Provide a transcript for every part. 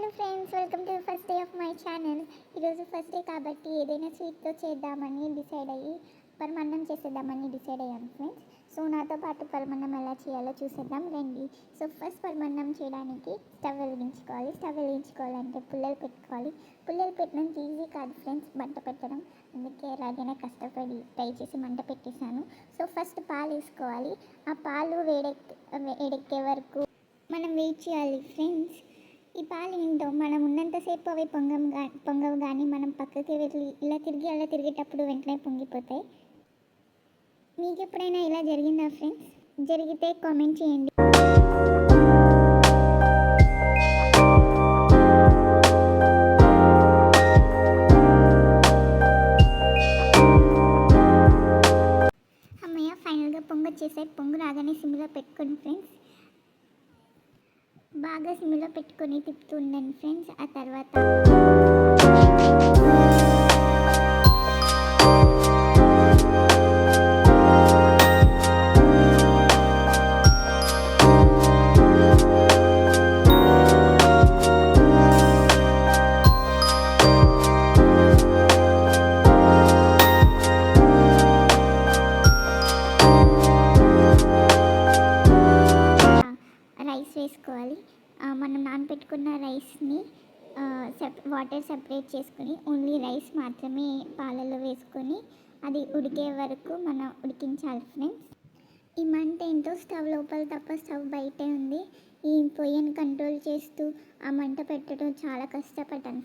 Hello friends, welcome to first day of my channel. ఈరోజు first day కాబట్టి ఏదైనా స్వీట్తో చేద్దామని డిసైడ్ అయ్యి పరమాన్నం చేసేద్దామని డిసైడ్ అయ్యాను ఫ్రెండ్స్. సో నాతో పాటు పరమాన్నం ఎలా చేయాలో చూసేద్దాం రండి. సో ఫస్ట్ పరమాన్నం చేయడానికి స్టవ్ వెలిగించుకోవాలంటే పుల్లలు పెట్టుకోవాలి. పుల్లలు పెట్టడం ఈజీ కాదు ఫ్రెండ్స్, మంట పెట్టడం. అందుకే ఎలాగైనా కష్టపడి ట్రై చేసి మంట పెట్టేశాను. సో ఫస్ట్ పాలు వేసుకోవాలి. ఆ పాలు వేడెక్కే వరకు మనం వెయిట్ చేయాలి ఫ్రెండ్స్. ఈ పాలు ఏంటో మనం ఉన్నంతసేపు అవి పొంగవు కానీ మనం పక్కకి వెళ్ళి ఇలా తిరిగేటప్పుడు వెంటనే పొంగిపోతాయి. మీకు ఎప్పుడైనా ఇలా జరిగిందా ఫ్రెండ్స్? జరిగితే కామెంట్ చేయండి. అమ్మయ్య, ఫైనల్గా పొంగొచ్చేసాయి. పొంగు రాగానే సిమ్లో పెట్టుకోండి ఫ్రెండ్స్. బాగా సిమ్లో పెట్టుకొని తిప్పుతూ ఉండండి ఫ్రెండ్స్. ఆ తర్వాత రైస్ వేసుకోవాలి. మనం నానబెట్టుకున్న రైస్ని వాటర్ సెపరేట్ చేసుకొని ఓన్లీ రైస్ మాత్రమే పాలలో వేసుకొని అది ఉడికే వరకు మనం ఉడికించాలి ఫ్రెండ్స్. ఈ మంట ఏంటో స్టవ్ లోపల తప్ప స్టవ్ బయటే ఉంది. ఈ పొయ్యిని కంట్రోల్ చేస్తూ ఆ మంట పెట్టడం చాలా కష్టపడ్డాను.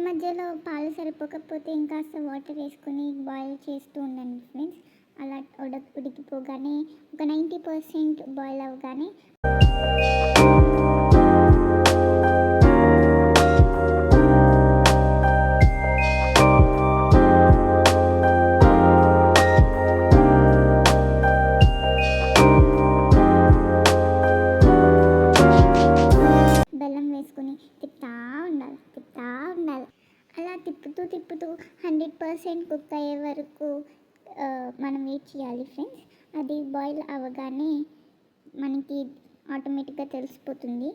మధ్యలో పాలు సరిపోకపోతే ఇంకాస్త వాటర్ వేసుకొని బాయిల్ చేస్తూ ఉండండి ఫ్రెండ్స్. అలా ఉడికిపోగానే ఒక 90% బాయిల్ అవ్వగానే బెల్లం వేసుకొని తిప్పుతూ ఉండాలి. అలా తిప్పుతూ 100% కుక్ అయ్యే వరకు మనం వెయిట్ చేయాలి ఫ్రెండ్స్. అది బాయిల్ అవ్వగానే మనకి ఆటోమేటిక్గా తెలిసిపోతుంది.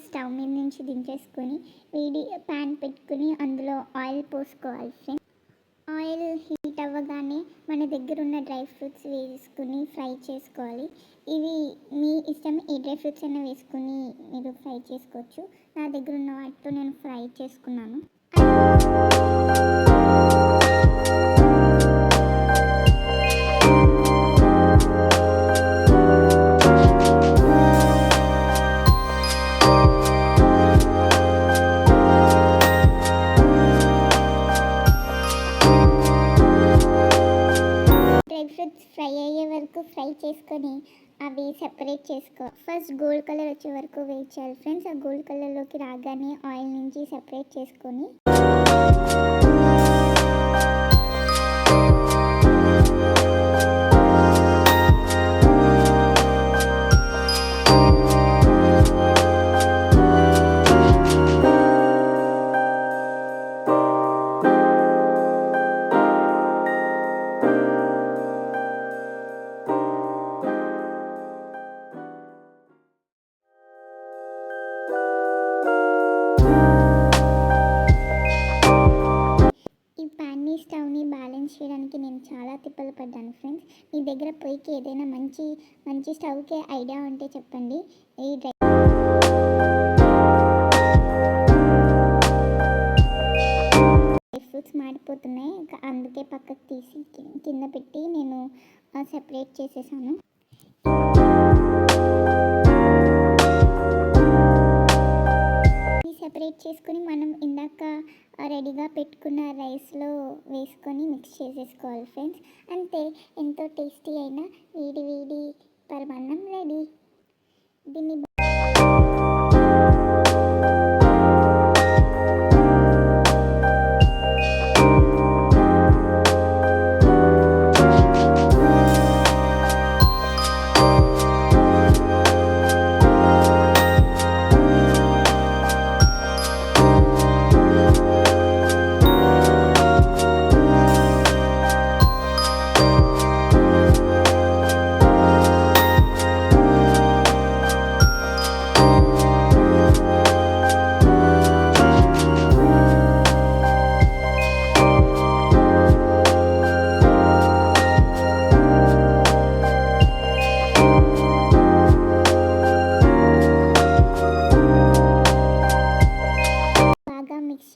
స్టవ్ మీద నుంచి దించేసుకొని వేడి ప్యాన్ పెట్టుకుని అందులో ఆయిల్ పోసుకోవాలి ఫ్రెండ్స్. ఆయిల్ హీట్ అవ్వగానే మన దగ్గర ఉన్న డ్రై ఫ్రూట్స్ వేసుకుని ఫ్రై చేసుకోవాలి. ఇవి మీ ఇష్టం, ఏ డ్రై ఫ్రూట్స్ అయినా వేసుకుని మీరు ఫ్రై చేసుకోవచ్చు. నా దగ్గర ఉన్న వాటితో నేను ఫ్రై చేసుకున్నాను. ఫ్రై అయ్యే వరకు ఫ్రై చేసి చేసుకొని అవి సెపరేట్ చేసుకో. ఫస్ట్ గోల్డ్ కలర్ వచ్చే వరకు వెయిట్ చేయాలి ఫ్రెండ్స్. ఆ గోల్డ్ కలర్లోకి రాగానే ఆయిల్ నుంచి సెపరేట్ చేసుకొని స్టవ్ని బ్యాలెన్స్ చేయడానికి నేను చాలా తిప్పలు పడ్డాను ఫ్రెండ్స్. మీ దగ్గర పొయ్యికి ఏదైనా మంచి మంచి స్టవ్కి ఐడియా ఉంటే చెప్పండి. ఈ డ్రై ఫ్రూట్స్ మాడిపోతున్నాయి, అందుకే పక్కకు తీసి కింద పెట్టి నేను సెపరేట్ చేసేసాను. సెపరేట్ చేసుకొని మనం ఇందాక రెడీగా పెట్టుకున్న రైస్లో వేసుకొని మిక్స్ చేసేసుకోవాలి ఫ్రెండ్స్. అంతే, ఎంతో టేస్టీ అయిన వేడి వేడి పరమాన్నం రెడీ. దీన్ని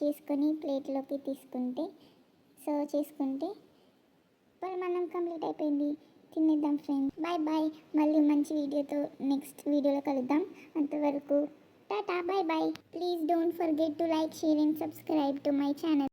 చేసుకొని ప్లేట్లోకి తీసుకుంటే సర్వ్ చేసుకుంటే మనం కంప్లీట్ అయిపోయింది. తినేద్దాం ఫ్రెండ్స్. Bye bye. మళ్ళీ మంచి వీడియోతో నెక్స్ట్ వీడియోలో కలుద్దాం. అంతవరకు tata, bye bye. Please don't forget to like, share and subscribe to my channel.